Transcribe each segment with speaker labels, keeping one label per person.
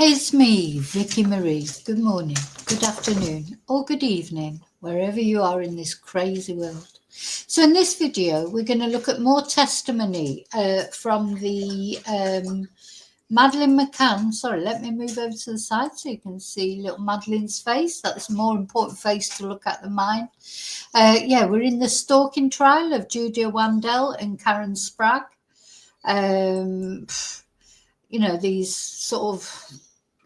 Speaker 1: It's me, Vicki Marie. Good morning, good afternoon, or good evening, wherever you are in this crazy world. So in this video, we're going to look at more testimony from the Madeleine McCann. Sorry, let me move over to the side so you can see little Madeleine's face. That's a more important face to look at than mine. Yeah, we're in the stalking trial of Julia Wandelt and Karen Spragg. You know, these sort of,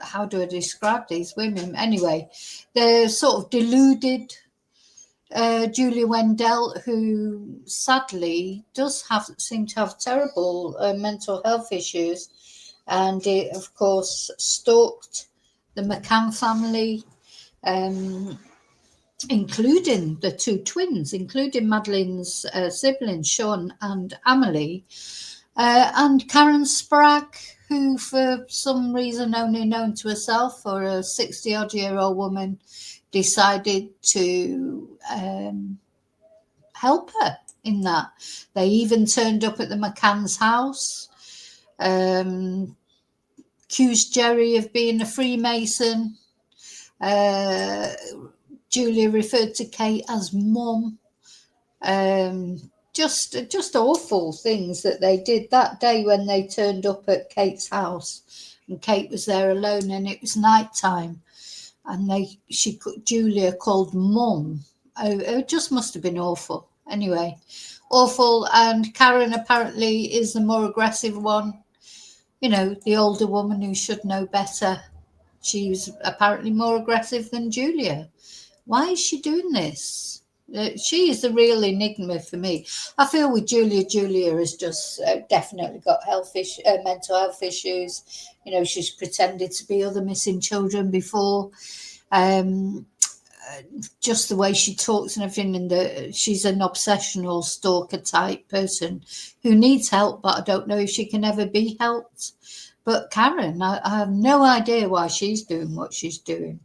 Speaker 1: how do I describe these women? Anyway, they're sort of deluded Julia Wandelt, who sadly does seem to have terrible mental health issues, and it, of course, stalked the McCann family, including the two twins, including Madeleine's siblings, Sean and Amelie, and Karen Spragg, who for some reason only known to herself, or a 60-odd-year-old woman, decided to help her in that. They even turned up at the McCann's house, accused Gerry of being a Freemason. Julia referred to Kate as mum. Just awful things that they did that day when they turned up at Kate's house, and Kate was there alone, and it was night time, and Julia called mum. It just must have been awful. Anyway, awful. And Karen apparently is the more aggressive one, you know, the older woman who should know better. She's apparently more aggressive than Julia. Why is she doing this? She is the real enigma for me. I feel with Julia has just definitely got mental health issues. You know, she's pretended to be other missing children before. Just the way she talks and everything, and she's an obsessional stalker type person who needs help, but I don't know if she can ever be helped. But Karen, I have no idea why she's doing what she's doing.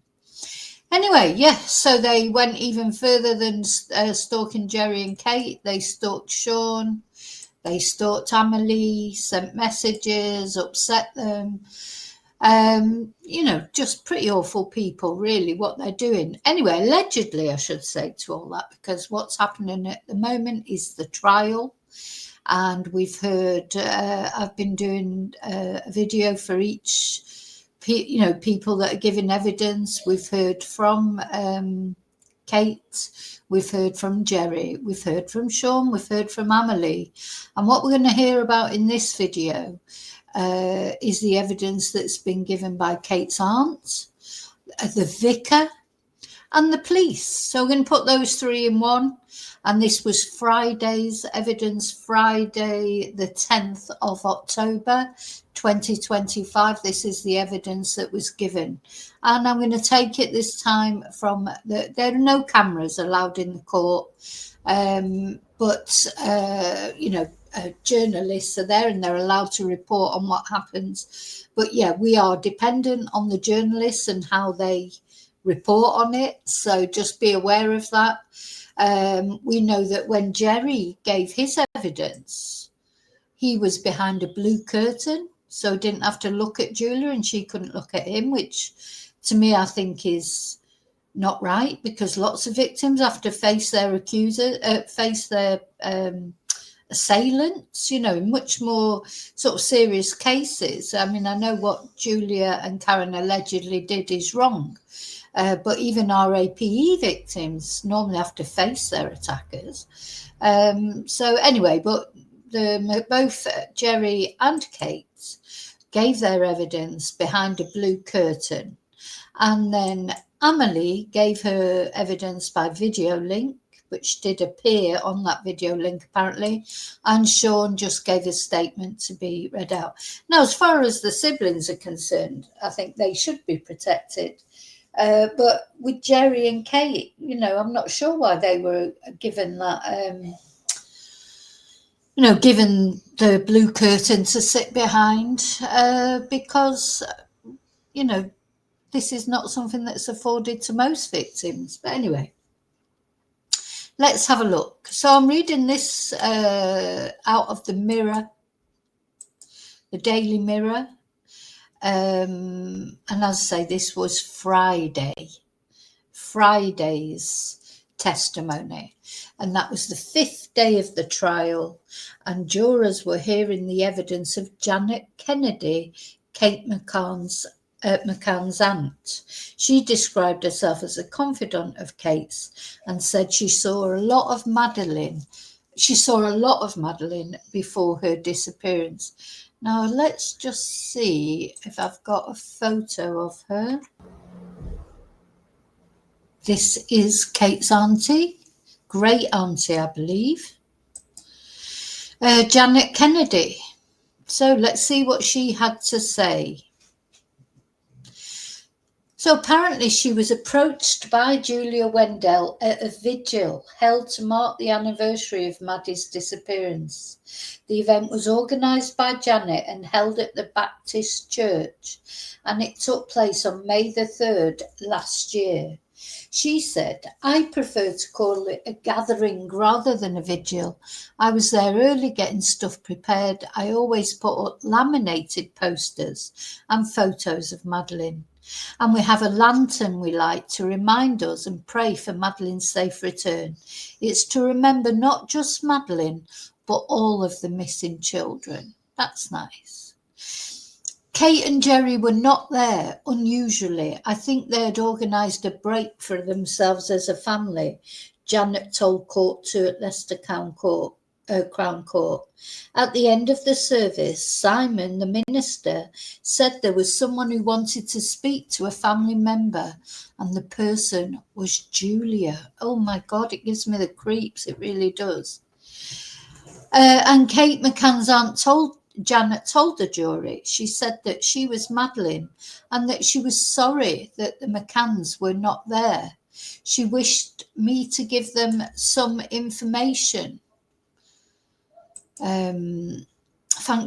Speaker 1: Anyway, yeah, so they went even further than stalking Gerry and Kate. They stalked Sean, they stalked Amelie, sent messages, upset them. You know, just pretty awful people, really, what they're doing. Anyway, allegedly, I should say to all that, because what's happening at the moment is the trial. And we've heard, I've been doing a video for each people that are giving evidence. We've heard from Kate, we've heard from Gerry, we've heard from Sean, we've heard from Amelie. And what we're going to hear about in this video is the evidence that's been given by Kate's aunt, the vicar, and the police. So we're going to put those three in one. And this was Friday's evidence, Friday the 10th of October 2025. This is the evidence that was given. And I'm going to take it this time from, there are no cameras allowed in the court, but journalists are there and they're allowed to report on what happens. But yeah, we are dependent on the journalists and how they report on it. So just be aware of that. We know that when Gerry gave his evidence, he was behind a blue curtain, so didn't have to look at Julia and she couldn't look at him, which to me I think is not right, because lots of victims have to face their assailants, you know, in much more sort of serious cases. I mean, I know what Julia and Karen allegedly did is wrong. But even RAPE victims normally have to face their attackers. So anyway, but both Gerry and Kate gave their evidence behind a blue curtain. And then Amelie gave her evidence by video link, which did appear on that video link apparently. And Sean just gave a statement to be read out. Now, as far as the siblings are concerned, I think they should be protected. But with Gerry and Kate, you know, I'm not sure why they were given that, given the blue curtain to sit behind, because, you know, this is not something that's afforded to most victims. But anyway, let's have a look. So I'm reading this out of the Mirror, the Daily Mirror. And as I say, this was Friday's testimony, and that was the 5th day of the trial, and jurors were hearing the evidence of Janet Kennedy, Kate McCann's aunt. She described herself as a confidant of Kate's and said she saw a lot of Madeleine before her disappearance. Now let's just see if I've got a photo of her. This is Kate's auntie, great auntie, I believe, Janet Kennedy. So let's see what she had to say. So apparently she was approached by Julia Wandelt at a vigil held to mark the anniversary of Maddie's disappearance. The event was organised by Janet and held at the Baptist Church, and it took place on May the 3rd last year. She said, "I prefer to call it a gathering rather than a vigil. I was there early getting stuff prepared. I always put up laminated posters and photos of Madeleine. And we have a lantern we light to remind us and pray for Madeleine's safe return. It's to remember not just Madeleine, but all of the missing children." That's nice. Kate and Gerry were not there, unusually. I think they had organised a break for themselves as a family, Janet told Court 2 at Leicester Crown Court. At the end of the service, Simon, the minister, said there was someone who wanted to speak to a family member, and the person was Julia. Oh my God, it gives me the creeps, it really does. And Kate McCann's aunt Janet told the jury, she said that she was Madeleine and that she was sorry that the McCanns were not there. She wished me to give them some information. Thank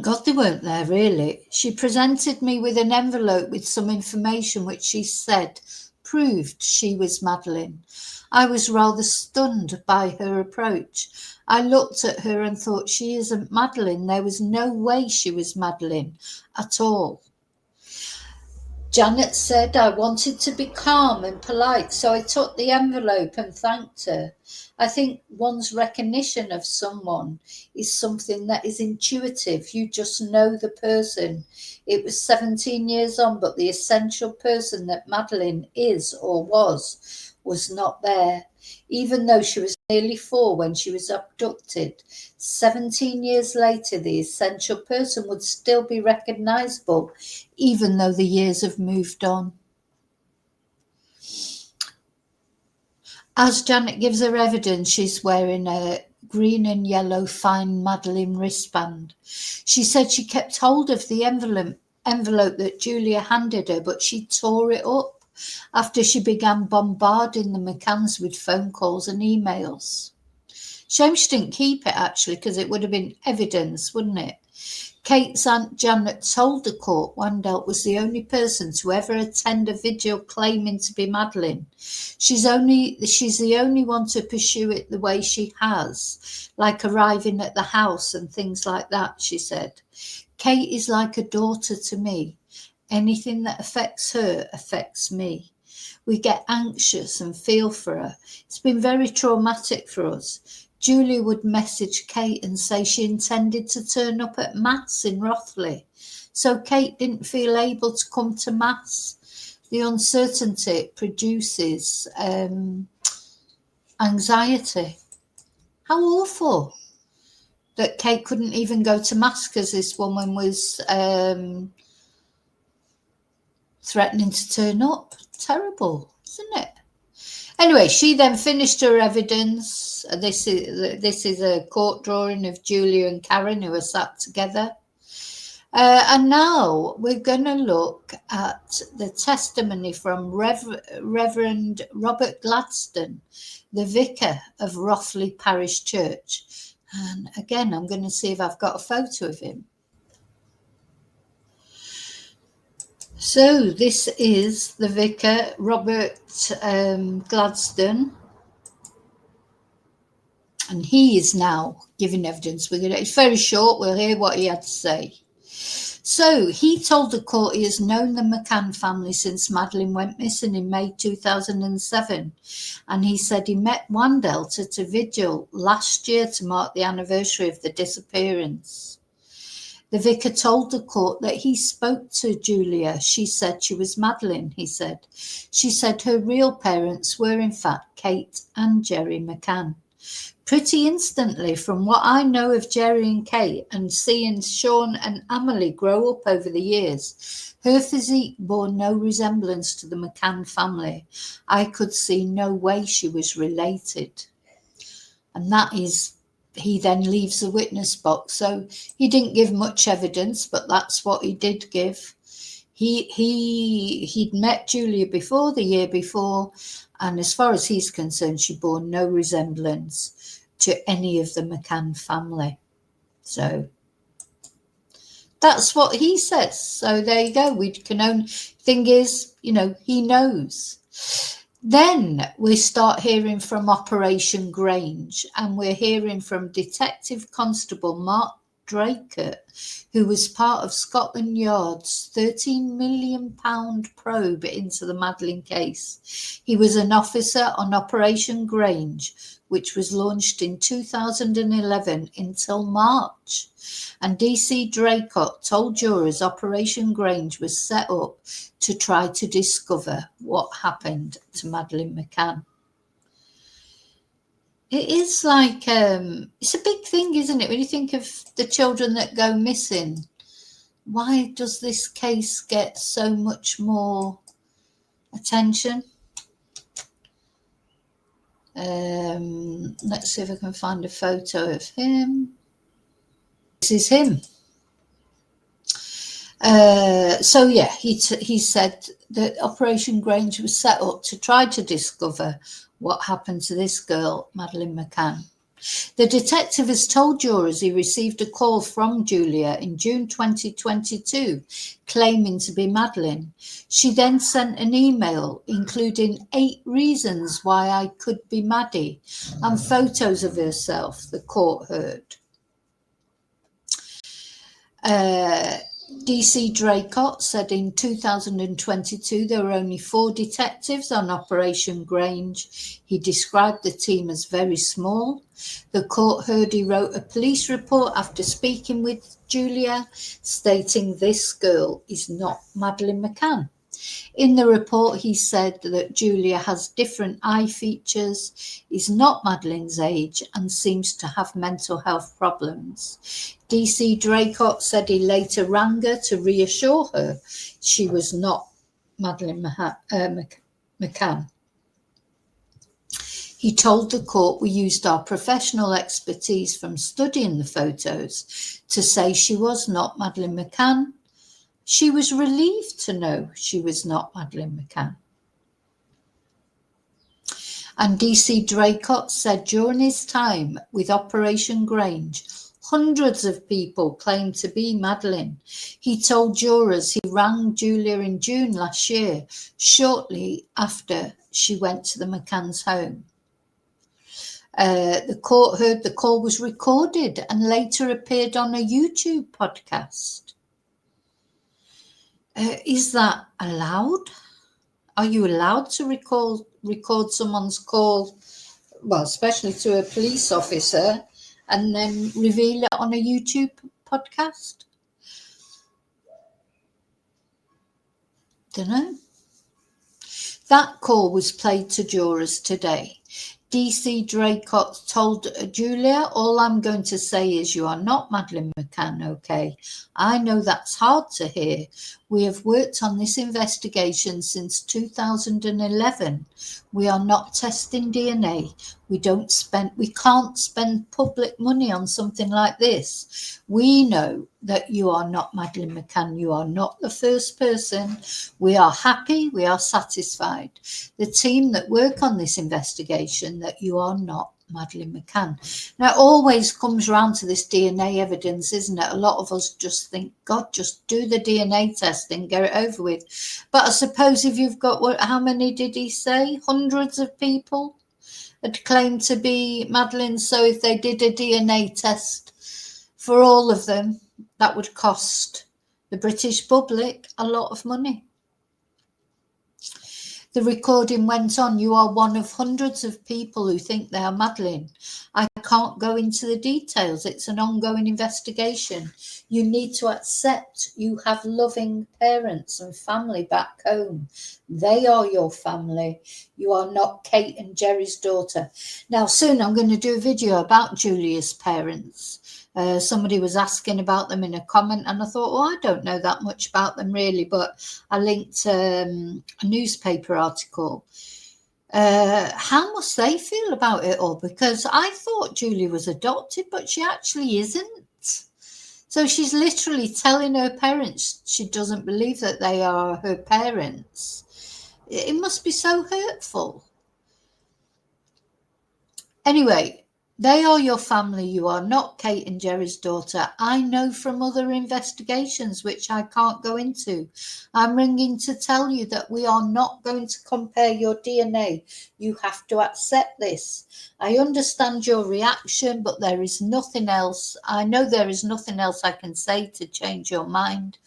Speaker 1: God they weren't there, really. She presented me with an envelope with some information which she said proved she was Madeleine. I was rather stunned by her approach. I looked at her and thought, she isn't Madeleine. There was no way she was Madeleine at all. Janet said I wanted to be calm and polite, so I took the envelope and thanked her. I think one's recognition of someone is something that is intuitive. You just know the person. It was 17 years on, but the essential person that Madeleine is or was not there. Even though she was nearly 4 when she was abducted, 17 years later, the essential person would still be recognisable, even though the years have moved on. As Janet gives her evidence, she's wearing a green and yellow fine Madeleine wristband. She said she kept hold of the envelope that Julia handed her, but she tore it up after she began bombarding the McCanns with phone calls and emails. Shame she didn't keep it, actually, because it would have been evidence, wouldn't it? Kate's aunt Janet told the court Wandelt was the only person to ever attend a vigil claiming to be Madeleine. She's the only one to pursue it the way she has, like arriving at the house and things like that, she said. Kate is like a daughter to me. Anything that affects her affects me. We get anxious and feel for her. It's been very traumatic for us. Julia would message Kate and say she intended to turn up at Mass in Rothley. So Kate didn't feel able to come to Mass. The uncertainty it produces anxiety. How awful that Kate couldn't even go to Mass because this woman was threatening to turn up. Terrible, isn't it? Anyway, she then finished her evidence. This is a court drawing of Julia and Karen who are sat together. And now we're going to look at the testimony from Reverend Robert Gladstone, the Vicar of Rothley Parish Church. And again, I'm going to see if I've got a photo of him. So this is the Vicar, Robert Gladstone, and he is now giving evidence. It's very short. We'll hear what he had to say. So he told the court he has known the McCann family since Madeleine went missing in May 2007. And he said he met Wandelt at a vigil last year to mark the anniversary of the disappearance. The vicar told the court that he spoke to Julia. She said she was Madeleine, he said. She said her real parents were in fact Kate and Gerry McCann. Pretty instantly, from what I know of Gerry and Kate and seeing Sean and Amelie grow up over the years, her physique bore no resemblance to the McCann family. I could see no way she was related. And that is, he then leaves the witness box. So he didn't give much evidence, but that's what he did give. He'd met Julia before, the year before, and as far as he's concerned, she bore no resemblance to any of the McCann family. So that's what he says. So there you go. We can only, thing is, he knows. Then we start hearing from Operation Grange, and we're hearing from Detective Constable Mark Draycott, who was part of Scotland Yard's £13 million probe into the Madeleine case. He was an officer on Operation Grange, which was launched in 2011 until March. And DC Draycott told jurors Operation Grange was set up to try to discover what happened to Madeleine McCann. It is like, it's a big thing, isn't it? When you think of the children that go missing, why does this case get so much more attention? Let's see if I can find a photo of him. This is him. So yeah, he said that Operation Grange was set up to try to discover what happened to this girl, Madeleine McCann. The detective has told jurors he received a call from Julia in June 2022 claiming to be Madeleine. She then sent an email including 8 reasons why I could be Maddie and photos of herself, the court heard. DC Draycott said in 2022 there were only 4 detectives on Operation Grange. He described the team as very small. The court heard he wrote a police report after speaking with Julia, stating this girl is not Madeleine McCann. In the report, he said that Julia has different eye features, is not Madeleine's age, and seems to have mental health problems. DC Draycott said he later rang her to reassure her she was not Madeleine McCann. He told the court we used our professional expertise from studying the photos to say she was not Madeleine McCann. She was relieved to know she was not Madeleine McCann. And DC Draycott said during his time with Operation Grange, hundreds of people claimed to be Madeleine. He told jurors he rang Julia in June last year, shortly after she went to the McCann's home. The court heard the call was recorded and later appeared on a YouTube podcast. Is that allowed? Are you allowed to record someone's call, well, especially to a police officer, and then reveal it on a YouTube podcast? Don't know. That call was played to jurors today. DC Draycott told Julia, all I'm going to say is you are not Madeleine McCann, okay? I know that's hard to hear. We have worked on this investigation since 2011. We are not testing DNA. We can't spend public money on something like this. We know that you are not Madeleine McCann. You are not the first person. We are happy. We are satisfied. The team that work on this investigation that you are not Madeleine McCann. Now, it always comes round to this DNA evidence, isn't it? A lot of us just think, God, just do the DNA testing, get it over with. But I suppose if you've got, how many did he say? Hundreds of people had claimed to be Madeleine. So if they did a DNA test for all of them, that would cost the British public a lot of money. The recording went on. You are one of hundreds of people who think they are Madeleine. I can't go into the details. It's an ongoing investigation. You need to accept you have loving parents and family back home. They are your family. You are not Kate and Gerry's daughter. Now, soon I'm going to do a video about Julia's parents. Somebody was asking about them in a comment, and I thought, well, I don't know that much about them really, but I linked a newspaper article. How must they feel about it all? Because I thought Julia was adopted, but she actually isn't. So she's literally telling her parents she doesn't believe that they are her parents. It must be so hurtful. Anyway, they are your family. You are not Kate and Gerry's daughter. I know from other investigations, which I can't go into. I'm ringing to tell you that we are not going to compare your DNA. You have to accept this. I understand your reaction, but there is nothing else. I know there is nothing else I can say to change your mind.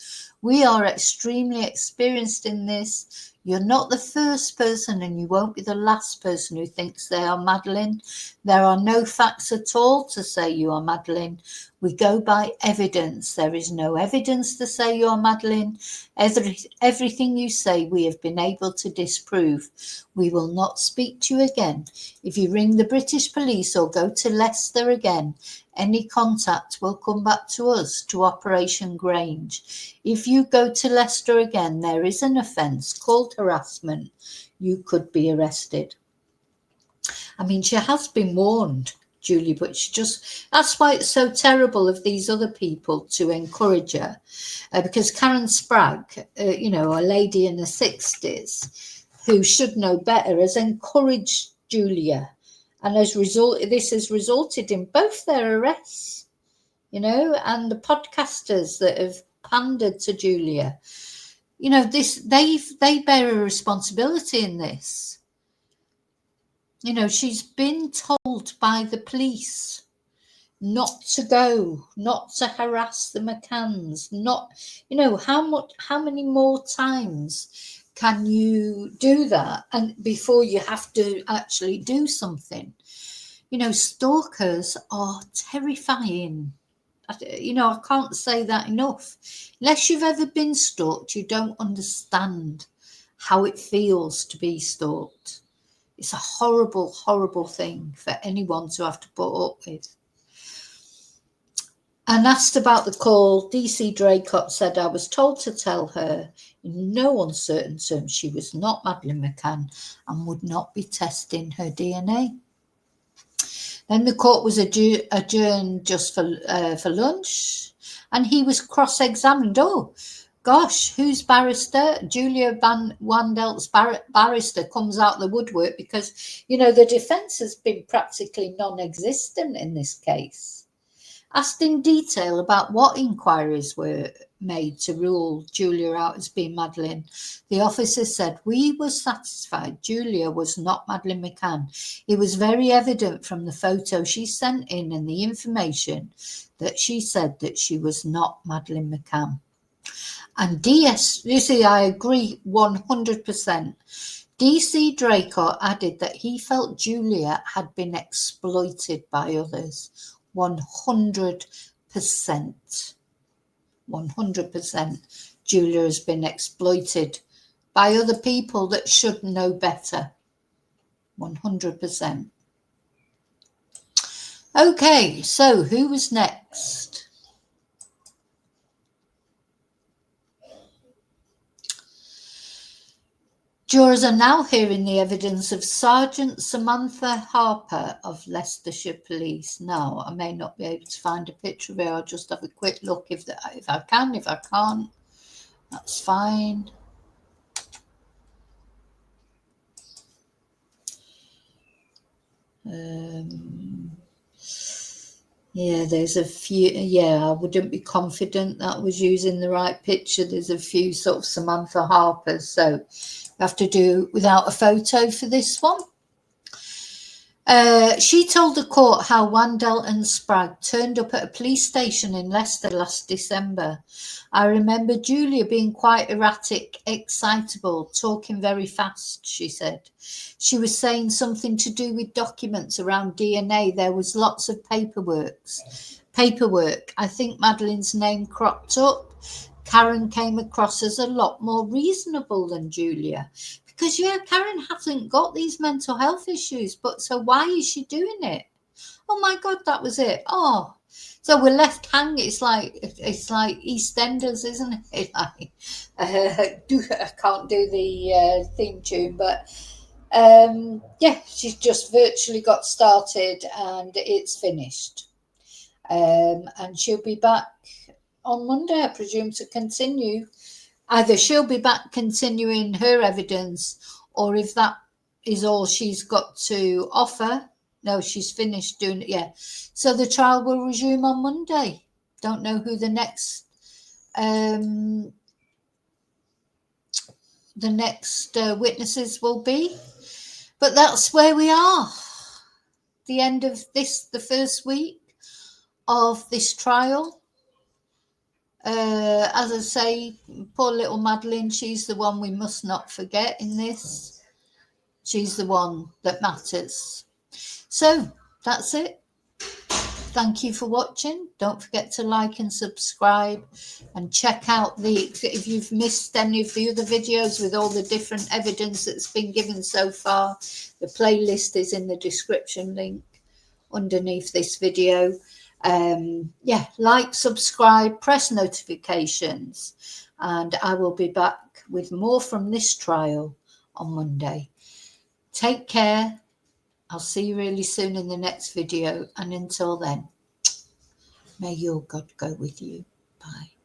Speaker 1: We are extremely experienced in this. You're not the first person, and you won't be the last person who thinks they are Madeleine. There are no facts at all to say you are Madeleine. We go by evidence. There is no evidence to say you are Madeleine. Everything you say we have been able to disprove. We will not speak to you again. If you ring the British police or go to Leicester again, any contact will come back to us, to Operation Grange. If you go to Leicester again, there is an offence called harassment. You could be arrested. I mean, she has been warned, Julie, but that's why it's so terrible of these other people to encourage her. Because Karen Spragg, a lady in the 60s who should know better, has encouraged Julia. And this has resulted in both their arrests, and the podcasters that have pandered to Julia. They bear a responsibility in this. She's been told by the police not to go, not to harass the McCanns, how many more times can you do that and before you have to actually do something? Stalkers are terrifying. I can't say that enough. Unless you've ever been stalked, you don't understand how it feels to be stalked. It's a horrible, horrible thing for anyone to have to put up with. And asked about the call, DC Draycott said, I was told to tell her in no uncertain terms she was not Madeleine McCann and would not be testing her DNA. Then the court was adjourned just for lunch, and he was cross-examined. Oh, gosh, who's barrister? Julia Wandelt's barrister comes out the woodwork because, the defence has been practically non-existent in this case. Asked in detail about what inquiries were made to rule Julia out as being Madeleine, the officer said, we were satisfied Julia was not Madeleine McCann. It was very evident from the photo she sent in and the information that she said that she was not Madeleine McCann. And I agree 100%. DC DC added that he felt Julia had been exploited by others. 100%. 100%. Julia has been exploited by other people that should know better. 100%. Okay, so who was next? Jurors are now hearing the evidence of Sergeant Samantha Harper of Leicestershire Police. Now, I may not be able to find a picture of her. I'll just have a quick look if I can. If I can't, that's fine. Yeah, there's a few. Yeah, I wouldn't be confident that I was using the right picture. There's a few sort of Samantha Harpers, so I have to do without a photo for this one. She told the court how Wandelt and Spragg turned up at a police station in Leicester last December. I remember Julia being quite erratic, excitable, talking very fast, she said. She was saying something to do with documents around DNA. There was lots of paperwork. I think Madeleine's name cropped up. Karen came across as a lot more reasonable than Julia. Because, yeah, Karen hasn't got these mental health issues, but so why is she doing it? Oh, my God, that was it. Oh, so we're left hanging. It's like EastEnders, isn't it? Like, I can't do the theme tune, but yeah, she's just virtually got started and it's finished. And she'll be back on Monday, I presume, to continue. Either she'll be back continuing her evidence, or if that is all she's got to offer, no, she's finished doing it. Yeah. So the trial will resume on Monday. Don't know who the next witnesses will be, but that's where we are. The end of the first week of this trial. As I say, poor little Madeleine, she's the one we must not forget in this. She's the one that matters. So that's it. Thank you for watching. Don't forget to like and subscribe and check out if you've missed any of the other videos with all the different evidence that's been given so far, the playlist is in the description link underneath this video. Yeah, like, subscribe, press notifications, and I will be back with more from this trial on Monday. Take care. I'll see you really soon in the next video, and until then, may your God go with you. Bye.